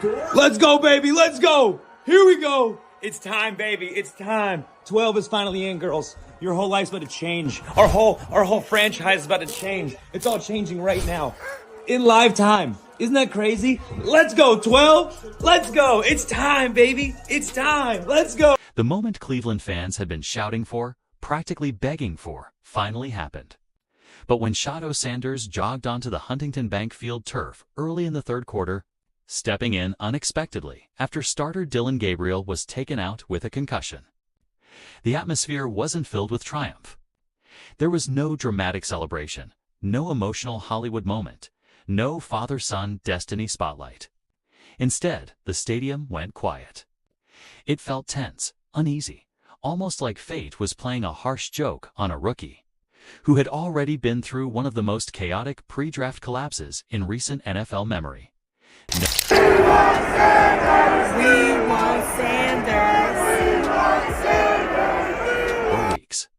Let's go, baby. Let's go. Here we go. It's time, baby. It's time. 12 is finally in, girls. Your whole life's about to change. Our whole franchise is about to change. It's all changing right now. In live time. Isn't that crazy? Let's go, 12. Let's go. It's time, baby. It's time. Let's go. The moment Cleveland fans had been shouting for, practically begging for, finally happened. But when Shedeur Sanders jogged onto the Huntington Bank Field turf early in the third quarter, stepping in unexpectedly after starter Dillon Gabriel was taken out with a concussion, the atmosphere wasn't filled with triumph. There was no dramatic celebration, no emotional Hollywood moment, no father-son destiny spotlight. Instead, the stadium went quiet. It felt tense, uneasy, almost like fate was playing a harsh joke on a rookie who had already been through one of the most chaotic pre-draft collapses in recent NFL memory. We want Sanders! We want Sanders! We want Sanders! For weeks,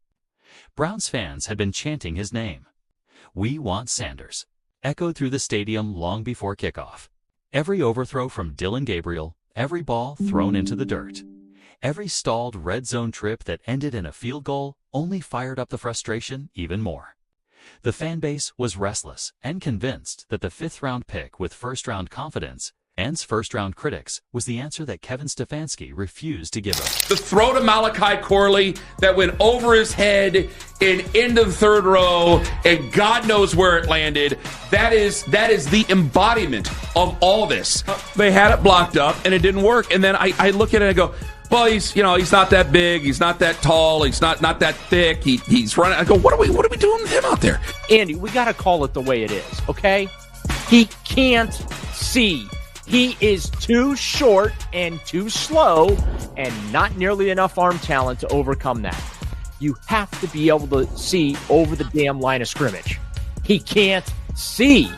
Browns fans had been chanting his name. "We want Sanders" echoed through the stadium long before kickoff. Every overthrow from Dillon Gabriel, every ball thrown into the dirt, every stalled red zone trip that ended in a field goal only fired up the frustration even more. The fan base was restless and convinced that the fifth-round pick with first-round confidence and first-round critics was the answer that Kevin Stefanski refused to give them. The throw to Malachi Corley that went over his head and into the third row, and God knows where it landed. That is the embodiment of all this. They had it blocked up, and it didn't work. And then I look at it and I go, well, he's not that big, he's not that tall, he's not that thick. He's running. I go, what are we doing with him out there? Andy, we got to call it the way it is, okay? He can't see. He is too short and too slow and not nearly enough arm talent to overcome that. You have to be able to see over the damn line of scrimmage. He can't see.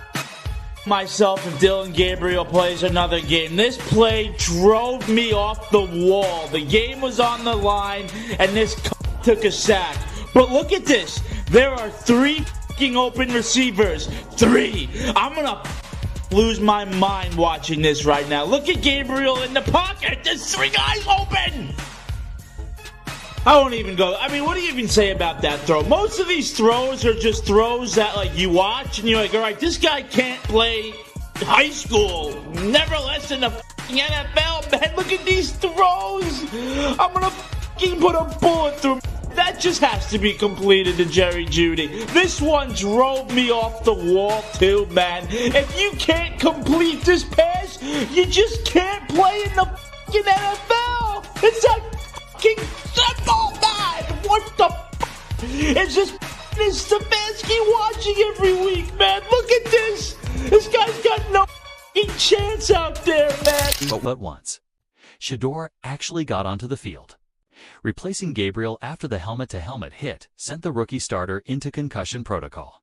Myself if Dillon Gabriel plays another game. This play drove me off the wall. The game was on the line, and this took a sack. But look at this. There are 3 open receivers. 3. I'm going to lose my mind watching this right now. Look at Gabriel in the pocket. There's 3 guys open. I won't even go. I mean, what do you even say about that throw? Most of these throws are just throws that, like, you watch and you're like, all right, this guy can't play high school, never less than the NFL, man. Look at these throws. I'm going to put a bullet through. That just has to be completed to Jerry Jeudy. This one drove me off the wall, too, man. If you can't complete this pass, you just can't play in the NFL. It's that simple, man. What the is this Stefanski watching every week, man? Look at this. This guy's got no chance out there, man. But once, Shedeur actually got onto the field. Replacing Gabriel after the helmet-to-helmet hit sent the rookie starter into concussion protocol.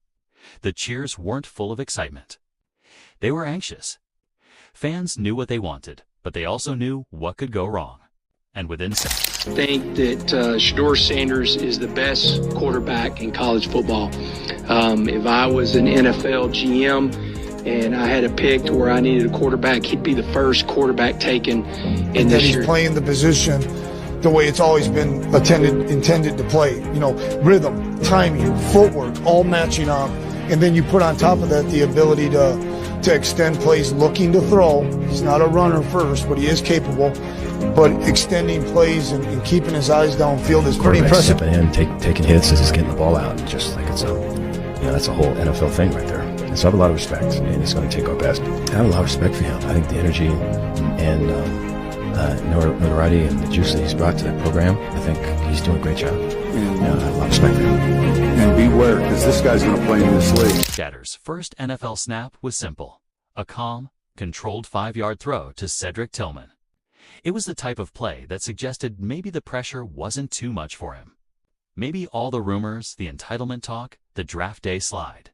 The cheers weren't full of excitement. They were anxious. Fans knew what they wanted, but they also knew what could go wrong. And within seconds, I think that Shedeur Sanders is the best quarterback in college football. If I was an NFL GM and I had a pick to where I needed a quarterback, he'd be the first quarterback taken in this year. He's playing the position the way it's always been intended to play. You know, rhythm, timing, footwork, all matching up. And then you put on top of that the ability to extend plays looking to throw. He's not a runner first, but he is capable. But extending plays and keeping his eyes downfield is pretty impressive. Stepping in, taking hits as he's getting the ball out, just like it's that's a whole NFL thing right there. And so I have a lot of respect, and he's going to take our best. I have a lot of respect for him. I think the energy and notoriety and the juice that he's brought to that program, I think he's doing a great job. I have a lot of respect for him. And beware, because this guy's going to play in this league. Shedur's first NFL snap was simple. A calm, controlled 5-yard throw to Cedric Tillman. It was the type of play that suggested maybe the pressure wasn't too much for him. Maybe all the rumors, the entitlement talk, the draft day slide,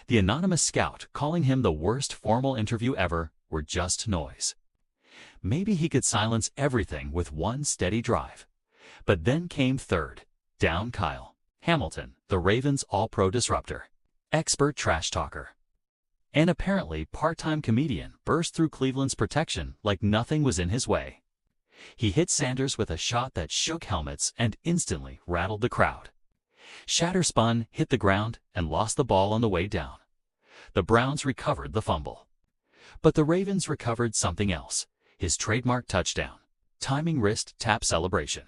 the anonymous scout calling him the worst formal interview ever were just noise. Maybe he could silence everything with one steady drive. But then came third, down Kyle Hamilton, the Ravens all-pro disruptor, expert trash talker. An apparently part-time comedian burst through Cleveland's protection like nothing was in his way. He hit Sanders with a shot that shook helmets and instantly rattled the crowd. Shedeur spun, hit the ground, and lost the ball on the way down. The Browns recovered the fumble. But the Ravens recovered something else, his trademark touchdown, timing wrist tap celebration.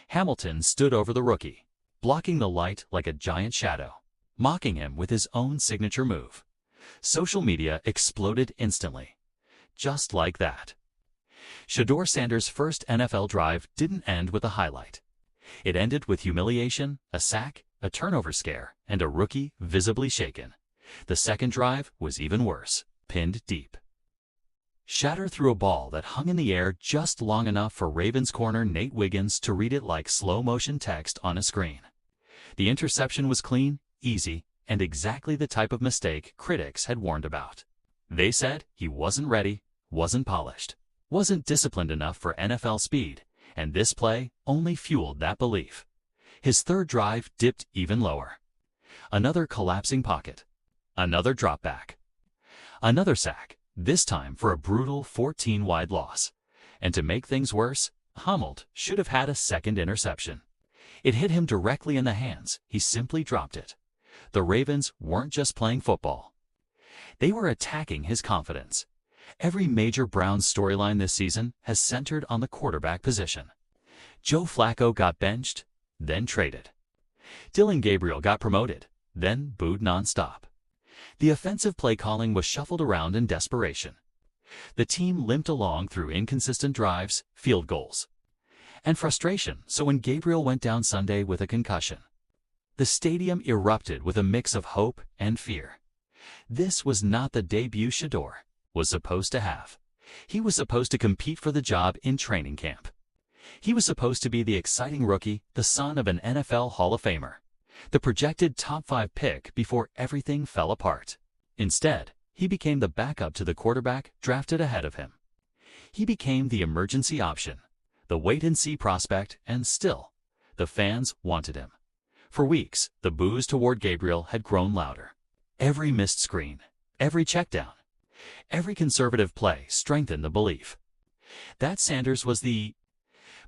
Hamilton stood over the rookie, blocking the light like a giant shadow, mocking him with his own signature move. Social media exploded instantly. Just like that. Shedeur Sanders' first NFL drive didn't end with a highlight. It ended with humiliation, a sack, a turnover scare, and a rookie visibly shaken. The second drive was even worse, pinned deep. Shedeur threw a ball that hung in the air just long enough for Ravens corner Nate Wiggins to read it like slow-motion text on a screen. The interception was clean, easy, and exactly the type of mistake critics had warned about. They said he wasn't ready, wasn't polished, wasn't disciplined enough for NFL speed, and this play only fueled that belief. His third drive dipped even lower. Another collapsing pocket. Another drop back. Another sack, this time for a brutal 14-wide loss. And to make things worse, Hamilton should have had a second interception. It hit him directly in the hands. He simply dropped it. The Ravens weren't just playing football. They were attacking his confidence. Every major Browns storyline this season has centered on the quarterback position. Joe Flacco got benched, then traded. Dillon Gabriel got promoted, then booed nonstop. The offensive play calling was shuffled around in desperation. The team limped along through inconsistent drives, field goals, and frustration. So when Gabriel went down Sunday with a concussion, the stadium erupted with a mix of hope and fear. This was not the debut Shedeur was supposed to have. He was supposed to compete for the job in training camp. He was supposed to be the exciting rookie, the son of an NFL Hall of Famer, the projected top 5 pick before everything fell apart. Instead, he became the backup to the quarterback drafted ahead of him. He became the emergency option, the wait-and-see prospect, and still, the fans wanted him. For weeks, the boos toward Gabriel had grown louder. Every missed screen, every checkdown, every conservative play strengthened the belief that Sanders was the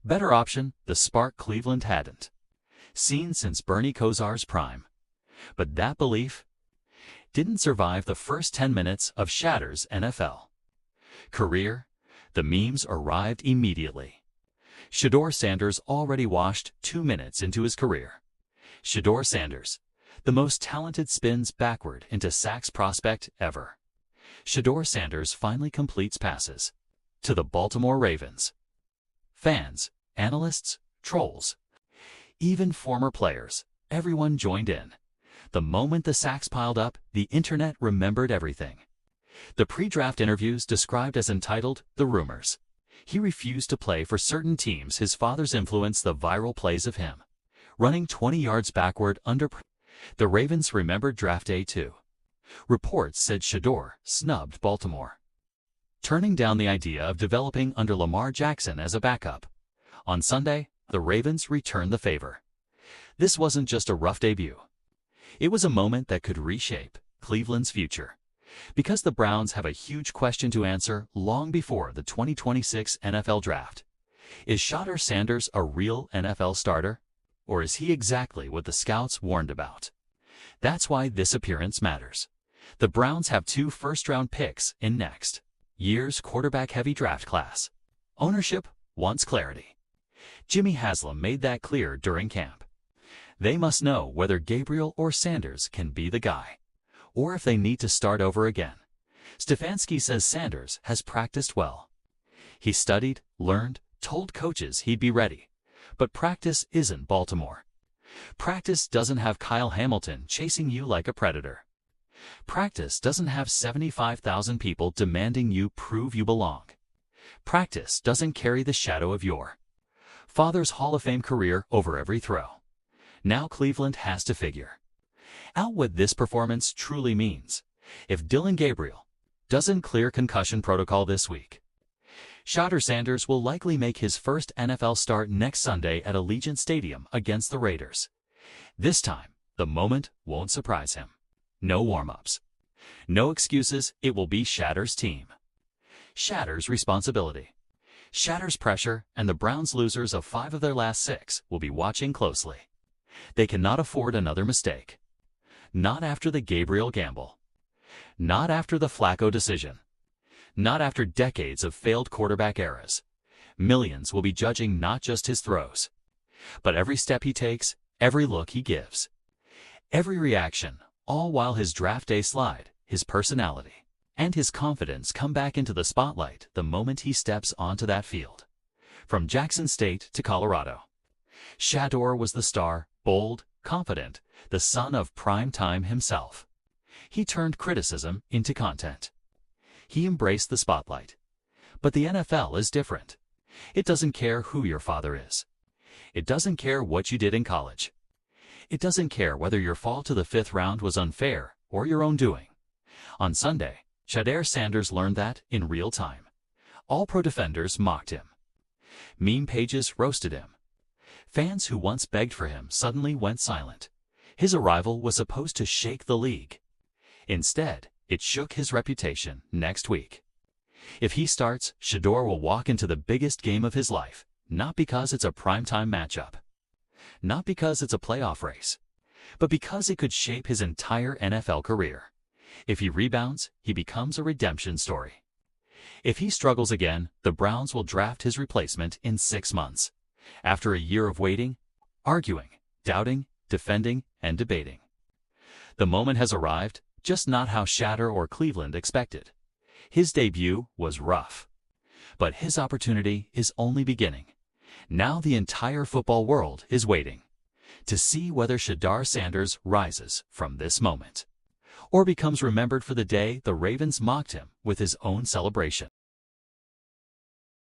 better option, the spark Cleveland hadn't seen since Bernie Kosar's prime. But that belief didn't survive the first 10 minutes of Shedeur's NFL career. The memes arrived immediately. Shedeur Sanders already washed 2 minutes into his career. Shedeur Sanders, the most talented spins backward into sacks prospect ever. Shedeur Sanders finally completes passes to the Baltimore Ravens. Fans, analysts, trolls, even former players, everyone joined in. The moment the sacks piled up, the internet remembered everything. The pre-draft interviews described as entitled "The Rumors." He refused to play for certain teams. His father's influence, the viral plays of him running 20 yards backward under. The Ravens remembered draft day too. Reports said Shedeur snubbed Baltimore, turning down the idea of developing under Lamar Jackson as a backup. On Sunday, the Ravens returned the favor. This wasn't just a rough debut. It was a moment that could reshape Cleveland's future. Because the Browns have a huge question to answer long before the 2026 NFL Draft. Is Shedeur Sanders a real NFL starter? Or is he exactly what the scouts warned about? That's why this appearance matters. The Browns have 2 first-round picks in next year's quarterback-heavy draft class. Ownership wants clarity. Jimmy Haslam made that clear during camp. They must know whether Gabriel or Sanders can be the guy, or if they need to start over again. Stefanski says Sanders has practiced well. He studied, learned, told coaches he'd be ready. But practice isn't Baltimore. Practice doesn't have Kyle Hamilton chasing you like a predator. Practice doesn't have 75,000 people demanding you prove you belong. Practice doesn't carry the shadow of your father's Hall of Fame career over every throw. Now Cleveland has to figure out what this performance truly means. If Dillon Gabriel doesn't clear concussion protocol this week, Shedeur Sanders will likely make his first NFL start next Sunday at Allegiant Stadium against the Raiders. This time, the moment won't surprise him. No warm-ups. No excuses, it will be Shedeur's team. Shedeur's responsibility. Shedeur's pressure, and the Browns, losers of 5 of their last 6, will be watching closely. They cannot afford another mistake. Not after the Gabriel gamble. Not after the Flacco decision. Not after decades of failed quarterback eras. Millions will be judging not just his throws, but every step he takes, every look he gives, every reaction, all while his draft day slide, his personality, and his confidence come back into the spotlight the moment he steps onto that field. From Jackson State to Colorado, Shedeur was the star, bold, confident, the son of prime time himself. He turned criticism into content. He embraced the spotlight. But the NFL is different. It doesn't care who your father is. It doesn't care what you did in college. It doesn't care whether your fall to the 5th round was unfair or your own doing. On Sunday, Shedeur Sanders learned that in real time. All-pro defenders mocked him. Meme pages roasted him. Fans who once begged for him suddenly went silent. His arrival was supposed to shake the league. Instead, it shook his reputation next week. If he starts, Shedeur will walk into the biggest game of his life, not because it's a primetime matchup, not because it's a playoff race, but because it could shape his entire NFL career. If he rebounds, he becomes a redemption story. If he struggles again, the Browns will draft his replacement in 6 months, after a year of waiting, arguing, doubting, defending, and debating. The moment has arrived, just not how Shedeur or Cleveland expected. His debut was rough. But his opportunity is only beginning. Now the entire football world is waiting to see whether Shedeur Sanders rises from this moment, or becomes remembered for the day the Ravens mocked him with his own celebration.